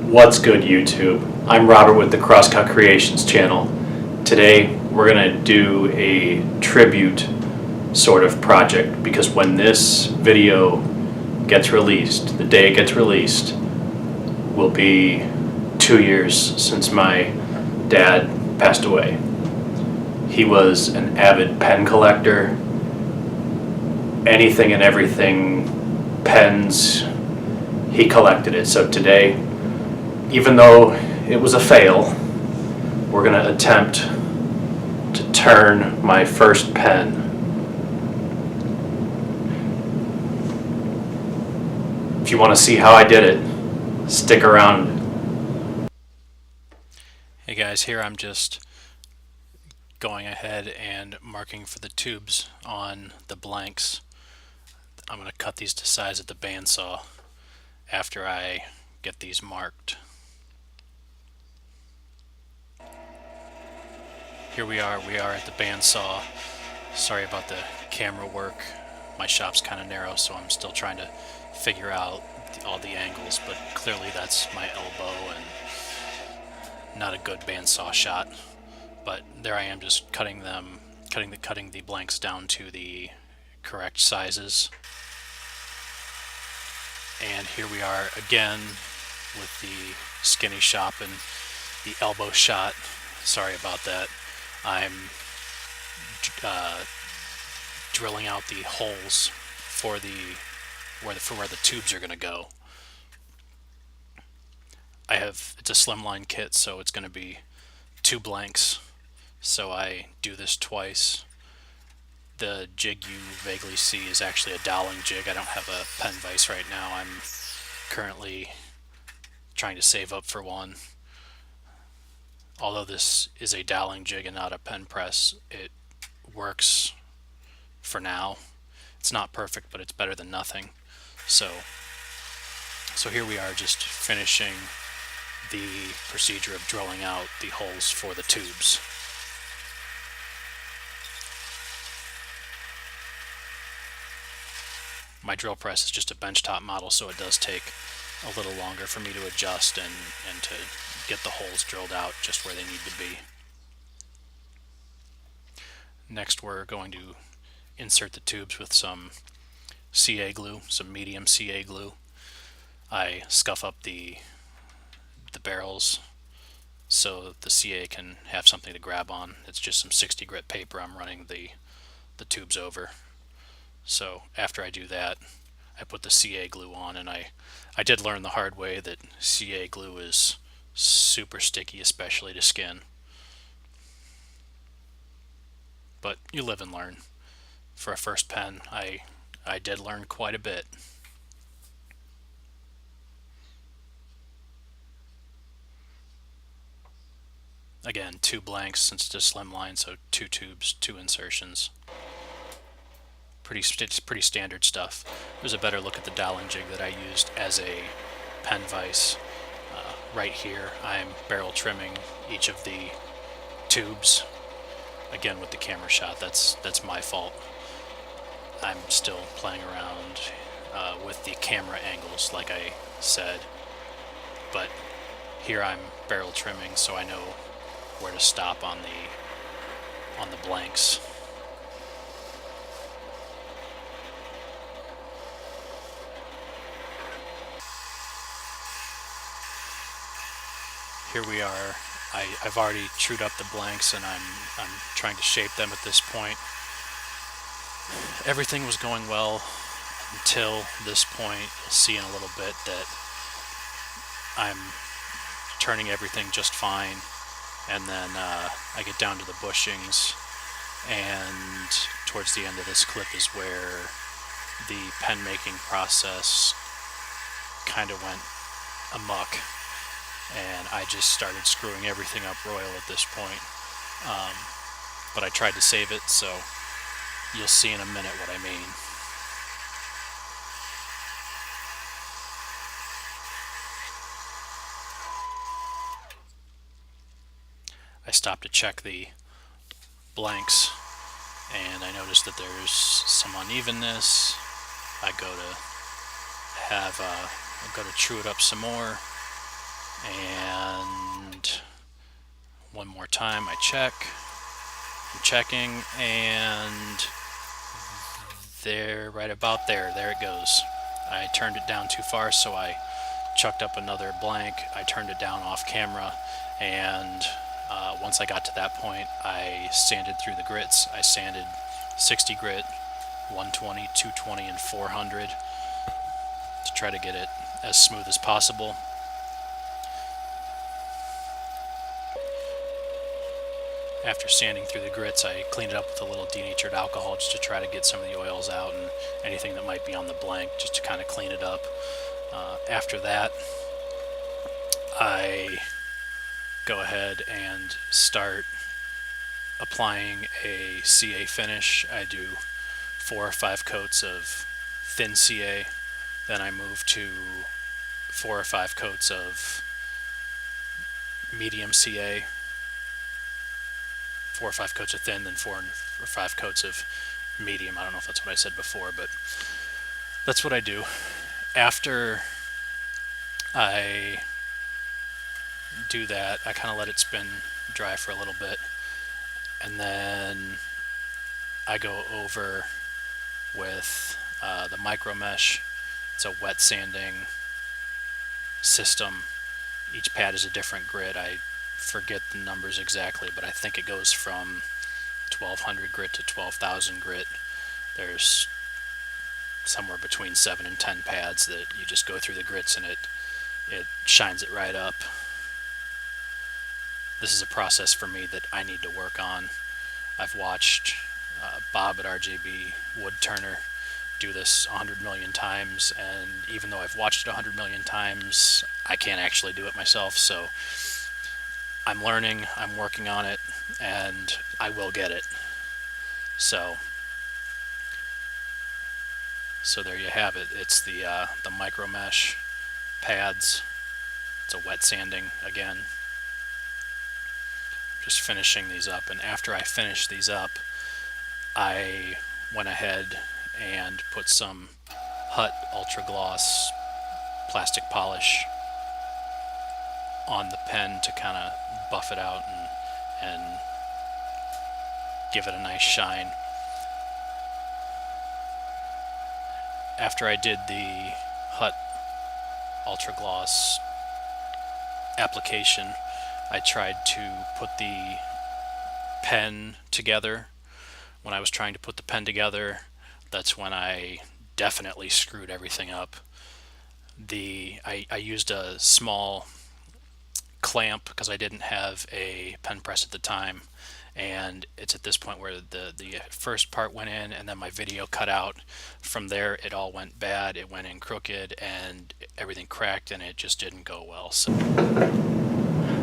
What's good, YouTube? I'm Robert with the Crosscut Creations channel. Today we're going to do a tribute sort of project because when this video gets released, the day it gets released, will be 2 years since my dad passed away. He was an avid pen collector. Anything and everything, pens, he collected it. So today, even though it was a fail, we're going to attempt to turn my first pen. If you want to see how I did it, stick around. Hey guys, here I'm just going ahead and marking for the tubes on the blanks. I'm going to cut these to size at the bandsaw after I get these marked. Here we are at the bandsaw. Sorry about the camera work. My shop's kind of narrow, so I'm still trying to figure out all the angles, but clearly that's my elbow and not a good bandsaw shot. But there I am, just cutting the blanks down to the correct sizes. And here we are again with the skinny shop and the elbow shot. Sorry about that. I'm drilling out the holes for where the tubes are going to go. It's a slimline kit, so it's going to be 2 blanks. So I do this twice. The jig you vaguely see is actually a doweling jig. I don't have a pen vise right now. I'm currently trying to save up for one. Although this is a doweling jig and not a pen press, it works for now. It's not perfect, but it's better than nothing. So here we are, just finishing the procedure of drilling out the holes for the tubes. My drill press is just a benchtop model, so it does take a little longer for me to adjust and to get the holes drilled out just where they need to be. Next, we're going to insert the tubes with some CA glue, some medium CA glue. I scuff up the barrels so the CA can have something to grab on. It's just some 60 grit paper I'm running the tubes over. So after I do that, I put the CA glue on, and I did learn the hard way that CA glue is super sticky, especially to skin. But you live and learn. For a first pen, I did learn quite a bit. Again, 2 blanks since it's a slim line, so 2 tubes, 2 insertions. It's pretty standard stuff. There's a better look at the doweling jig that I used as a pen vise. Right here, I'm barrel trimming each of the tubes. Again, with the camera shot, that's my fault. I'm still playing around with the camera angles, like I said. But here I'm barrel trimming, so I know where to stop on the blanks. Here we are. I've already trued up the blanks, and I'm trying to shape them at this point. Everything was going well until this point. You'll see in a little bit that I'm turning everything just fine, and then I get down to the bushings, and towards the end of this clip is where the pen making process kind of went amok. And I just started screwing everything up royal at this point. But I tried to save it, so you'll see in a minute what I mean. I stopped to check the blanks, and I noticed that there's some unevenness. I go to true it up some more, And one more time I check. I'm checking, and there, right about there it goes. I turned it down too far, so I chucked up another blank. I turned it down off camera, and once I got to that point, I sanded through the grits. I sanded 60 grit, 120, 220, and 400 to try to get it as smooth as possible. After sanding through the grits, I cleaned it up with a little denatured alcohol just to try to get some of the oils out and anything that might be on the blank, just to kind of clean it up. After that, I go ahead and start applying a CA finish. I do 4 or 5 coats of thin CA, then I move to 4 or 5 coats of medium CA, 4 or 5 coats of thin, then 4 or 5 coats of medium. I don't know if that's what I said before, but that's what I do. After I do that, I kind of let it spin dry for a little bit, and then I go over with the micro mesh. It's a wet sanding system. Each pad is a different grit. I forget the numbers exactly, but I think it goes from 1200 grit to 12,000 grit. There's somewhere between 7 and 10 pads that you just go through the grits, and it shines it right up. This is a process for me that I need to work on. I've watched Bob at RJB Wood Turner do this 100 million times, and even though I've watched it 100 million times, I can't actually do it myself. So I'm learning, I'm working on it, and I will get it. So there you have it. It's the micro mesh pads. It's a wet sanding again. Just finishing these up, and after I finish these up, I went ahead and put some Hut Ultra Gloss plastic polish on the pen to kind of buff it out and give it a nice shine. After I did the Hut Ultra Gloss application, I tried to put the pen together. When I was trying to put the pen together, that's when I definitely screwed everything up. I used a small clamp because I didn't have a pen press at the time, and it's at this point where the first part went in, and then my video cut out. From there, it all went bad. It went in crooked, and everything cracked, and it just didn't go well. So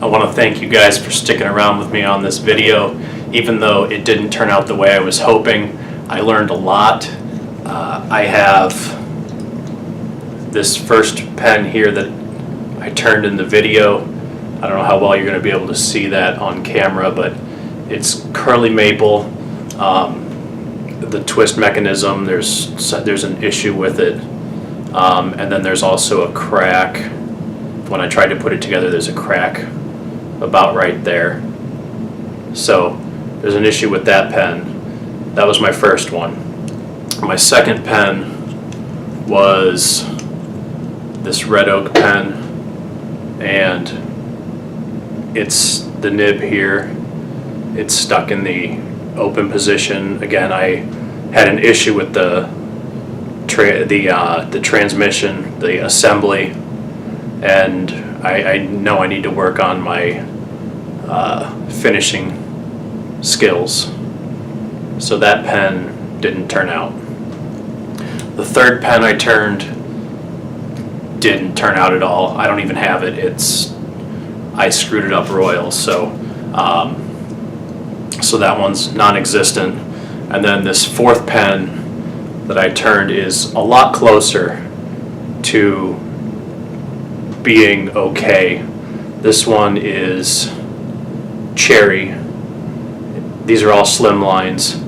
I want to thank you guys for sticking around with me on this video. Even though it didn't turn out the way I was hoping, I learned a lot. I have this first pen here that I turned in the video. I don't know how well you're going to be able to see that on camera, but it's curly maple. The twist mechanism, there's an issue with it. And then there's also a crack. When I tried to put it together, there's a crack about right there. So there's an issue with that pen. That was my first one. My second pen was this red oak pen, and it's the nib here. It's stuck in the open position. Again, I had an issue with the transmission, the assembly, and I know I need to work on my finishing skills. So that pen didn't turn out. The third pen I turned didn't turn out at all. I don't even have it. I screwed it up royal. So that one's non-existent. And then this fourth pen that I turned is a lot closer to being okay. This one is cherry. These are all slim lines.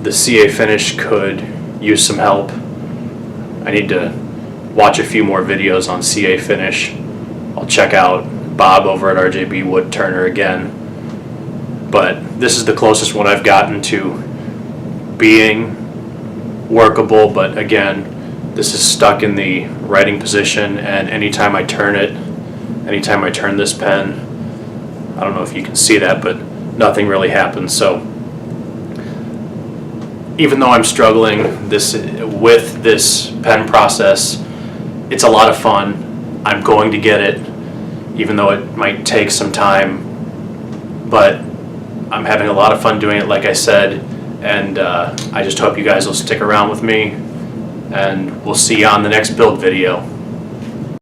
The CA finish could use some help. I need to watch a few more videos on CA finish. I'll check out Bob over at RJB Wood Turner again. But this is the closest one I've gotten to being workable, but again, this is stuck in the writing position, and anytime I turn this pen, I don't know if you can see that, but nothing really happens. So even though I'm struggling with this pen process, it's a lot of fun. I'm going to get it, even though it might take some time, but I'm having a lot of fun doing it, like I said, and I just hope you guys will stick around with me, and we'll see you on the next build video.